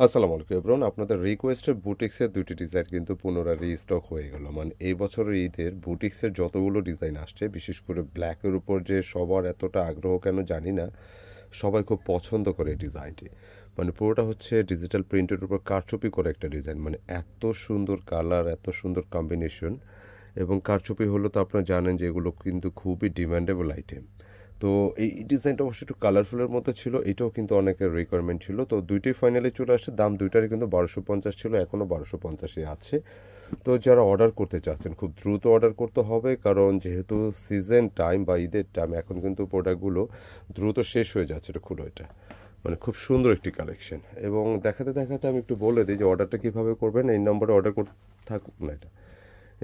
আসসালামু আলাইকুম এভরিওয়ান। আপনাদের রিকোয়েস্টের বুটিক্সের দুটি ডিজাইন কিন্তু পুনরায় রিস্টক হয়ে গেল। মানে এই বছরের ঈদের বুটিক্সের যতগুলো ডিজাইন আসছে, বিশেষ করে ব্ল্যাকের উপর যে সবার এতটা আগ্রহ কেন জানি না, সবাই খুব পছন্দ করে এই ডিজাইনটি। মানে পুরোটা হচ্ছে ডিজিটাল প্রিন্টের উপর কারচুপি করে একটা ডিজাইন। মানে এত সুন্দর কালার, এত সুন্দর কম্বিনেশন, এবং কারচুপি হলো তো আপনারা জানেন যে এগুলো কিন্তু খুবই ডিমান্ডেবল আইটেম। তো এই ডিজাইনটা অবশ্যই একটু কালারফুলের মধ্যে ছিল, এটাও কিন্তু অনেকের রিকোয়ারমেন্ট ছিল। তো দুইটাই ফাইনালি চলে আসছে, দাম দুইটারই কিন্তু 1250 ছিল, এখনও 1250-ই আছে। তো যারা অর্ডার করতে চাচ্ছেন খুব দ্রুত অর্ডার করতে হবে, কারণ যেহেতু সিজন টাইম বা ঈদের টাইম, এখন কিন্তু প্রোডাক্টগুলো দ্রুত শেষ হয়ে যাচ্ছে। এটা খুলো, এটা মানে খুব সুন্দর একটি কালেকশন। এবং দেখাতে দেখাতে আমি একটু বলে দিই যে অর্ডারটা কীভাবে করবেন। এই নম্বরে অর্ডার করতে থাকুক না, এটা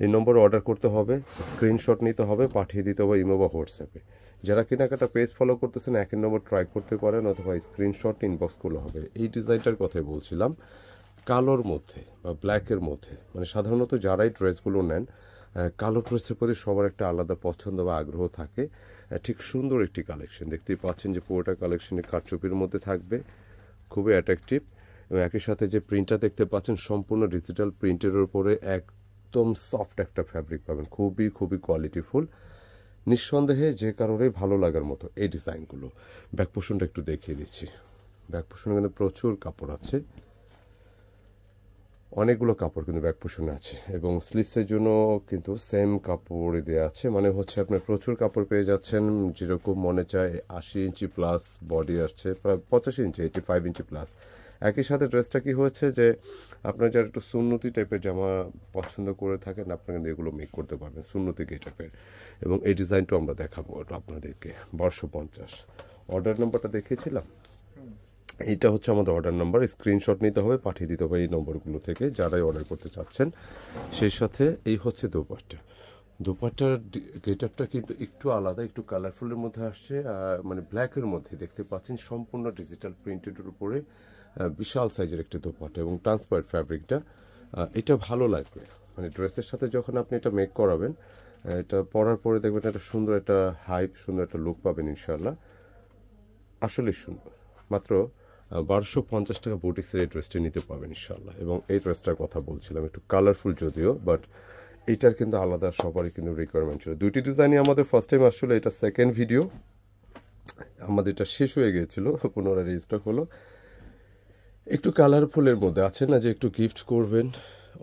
এই নম্বরে অর্ডার করতে হবে, স্ক্রিনশট নিতে হবে, পাঠিয়ে দিতে হবে ইমো বা হোয়াটসঅ্যাপে। যারা কেনাকাটা পেজ ফলো করতেছেন একের নম্বর ট্রাই করতে পারেন, অথবা স্ক্রিনশট ইনবক্স করলে হবে। এই ডিজাইনটার কথাই বলছিলাম, কালোর মধ্যে বা ব্ল্যাকের মধ্যে। মানে সাধারণত যারাই ড্রেসগুলো নেন, কালো ড্রেসের প্রতি সবার একটা আলাদা পছন্দ বা আগ্রহ থাকে। ঠিক সুন্দর একটি কালেকশন দেখতেই পাচ্ছেন যে পুরোটা কালেকশনে কারচুপির মধ্যে থাকবে, খুবই অ্যাট্রাকটিভ। এবং একই সাথে যে প্রিন্টটা দেখতে পাচ্ছেন সম্পূর্ণ ডিজিটাল প্রিন্টের উপরে একদম সফট একটা ফ্যাব্রিক পাবেন, খুবই খুবই কোয়ালিটিফুল। নিঃসন্দেহে যে কারোরই ভালো লাগার মতো এই ডিজাইনগুলো। ব্যাক পোর্শনটা একটু দেখিয়ে দিচ্ছি। ব্যাক পোর্শনে কিন্তু প্রচুর কাপড় আছে, অনেকগুলো কাপড় কিন্তু ব্যাক পোর্শনে আছে, এবং স্লিপসের জন্য কিন্তু সেম কাপড় দেওয়া আছে। মানে হচ্ছে আপনি প্রচুর কাপড় পেয়ে যাচ্ছেন, যেরকম মনে চায়। 80 ইঞ্চি প্লাস বডি আসছে, প্রায় 85 ইঞ্চি, 85 ইঞ্চি প্লাস। একই সাথে ড্রেসটা কি হয়েছে যে আপনার যারা একটু সুন্নতি টাইপের জামা পছন্দ করে থাকেন, আপনারা কিন্তু এগুলো মেক করতে পারবেন সুন্নতি টাইপের। এবং এই ডিজাইনটাও আমরা দেখাবো আপনাদেরকে। 1250 অর্ডার নাম্বারটা দেখিয়েছিলাম, এইটা হচ্ছে আমাদের অর্ডার নাম্বার। স্ক্রিনশট নিতে হবে, পাঠিয়ে দিতে হবে এই নম্বরগুলো থেকে যারাই অর্ডার করতে চাচ্ছেন। সেই সাথে এই হচ্ছে দোপাট্টা। দোপাট্টার গেট আপটা কিন্তু একটু আলাদা, একটু কালারফুলের মধ্যে আসছে। মানে ব্ল্যাকের মধ্যে দেখতে পাচ্ছেন সম্পূর্ণ ডিজিটাল প্রিন্টেডের উপরে বিশাল সাইজের একটি দোপাট্টা, এবং ট্রান্সপারেন্ট ফ্যাব্রিকটা। এটা ভালো লাগবে, মানে ড্রেসের সাথে যখন আপনি এটা মেক করাবেন, এটা পরার পরে দেখবেন একটা সুন্দর একটা হাইপ, সুন্দর একটা লুক পাবেন ইনশাল্লাহ। আসলে সুন্দর। মাত্র 1250 টাকা বুটিক্সের এই ড্রেসটি নিতে পারবেন ইনশাল্লাহ। এবং এই ড্রেসটার কথা বলছিলাম, একটু কালারফুল যদিও, বাট এইটার কিন্তু আলাদা সবারই কিন্তু রিকোয়ারমেন্ট ছিল। দুইটি ডিজাইনই আমাদের ফার্স্ট টাইম আসলে, এটা সেকেন্ড ভিডিও। আমাদের এটা শেষ হয়ে গিয়েছিল, পুনরায় রিস্টক হলো। একটু কালারফুলের মধ্যে আছে না, যে একটু গিফট করবেন।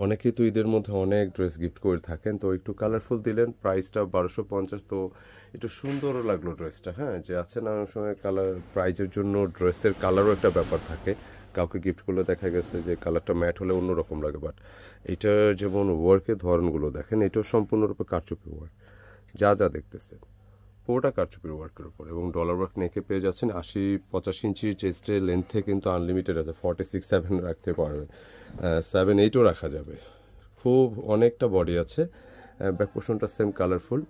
অনেকেই তো ঈদের মধ্যে অনেক ড্রেস গিফট করে থাকেন, তো একটু কালারফুল দিলেন। প্রাইসটা 1250, তো একটু সুন্দরও লাগলো ড্রেসটা। হ্যাঁ, যে আছে না অনেক সময় কালার প্রাইজের জন্য ড্রেসের কালারও একটা ব্যাপার থাকে। কাউকে গিফট করলে দেখা গেছে যে কালারটা ম্যাট হলে অন্যরকম লাগে, বাট এটা যেমন ওয়ার্কের ধরনগুলো দেখেন, এটাও সম্পূর্ণরূপে কারচুপি ওয়ার্ক। যা যা দেখতেছেন পুরোটা কারচুপির ওয়ার্কের উপর, এবং ডলার ওয়ার্ক নেকে পেয়ে যাচ্ছেন। 85 ইঞ্চি চেস্টের লেন্থে কিন্তু আনলিমিটেড আছে, 46-7 রাখতে পারবেন, 7-8ও রাখা যাবে। খুব অনেকটা বডি আছে। ব্যাক পোর্শনটা সেম কালারফুল,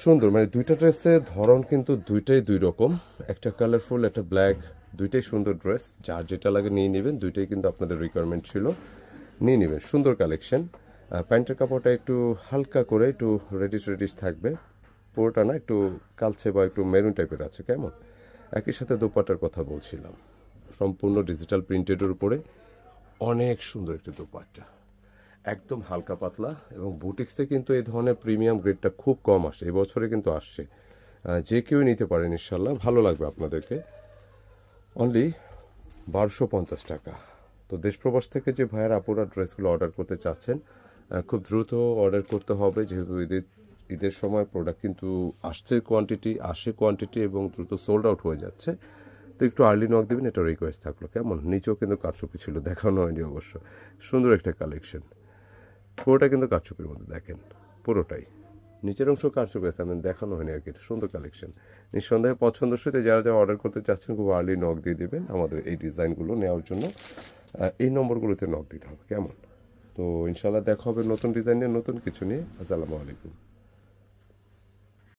সুন্দর। মানে দুইটা ড্রেসের ধরন কিন্তু দুইটাই দুই রকম, একটা কালারফুল, একটা ব্ল্যাক। দুইটাই সুন্দর ড্রেস, যার যেটা লাগে নিয়ে নেবেন। দুইটাই কিন্তু আপনাদের রিকোয়ারমেন্ট ছিল, নিয়ে নেবেন। সুন্দর কালেকশন। প্যান্টের কাপড়টা একটু হালকা করে একটু রেডিশ থাকবে, পুরোটা না, একটু কালচে বা একটু মেরুন টাইপের আছে কেমন। একই সাথে দোপাট্টার কথা বলছিলাম, সম্পূর্ণ ডিজিটাল প্রিন্টেডের উপরে অনেক সুন্দর একটি দোপাট্টা, একদম হালকা পাতলা। এবং বুটিক্সে কিন্তু এই ধরনের প্রিমিয়াম গ্রেডটা খুব কম আসে, এবছরে কিন্তু আসছে। যে কেউ নিতে পারেন ইনশাল্লাহ, ভালো লাগবে আপনাদেরকে। অনলি 1250 টাকা। তো দেশ প্রবাস থেকে যে ভাইয়ার আপুরা ড্রেসগুলো অর্ডার করতে চাচ্ছেন, খুব দ্রুত অর্ডার করতে হবে, যেহেতু ঈদের সময় প্রোডাক্ট কিন্তু আসে কোয়ান্টিটি, এবং দ্রুত সোল্ড আউট হয়ে যাচ্ছে। তো একটু আর্লি নক দেবেন, এটা রিকোয়েস্ট থাকলো কেমন। নিচেও কিন্তু কারচুপি ছিল, দেখানো হয়নি অবশ্য। সুন্দর একটা কালেকশন, পুরোটা কিন্তু কারচুপির মধ্যে দেখেন, পুরোটাই নিচের অংশ কারচুপি আছে, আমি দেখানো হয়নি আর কি। এটা সুন্দর কালেকশন, নিঃসন্দেহে পছন্দসই। যারা যারা অর্ডার করতে চাচ্ছেন খুব আর্লি নক দিয়ে দেবেন আমাদের এই ডিজাইনগুলো নেওয়ার জন্য। এই নম্বরগুলোতে নক দিতে হবে কেমন। তো ইনশাল্লাহ দেখা হবে নতুন ডিজাইন নিয়ে, নতুন কিছু নিয়ে। আসসালামু আলাইকুম।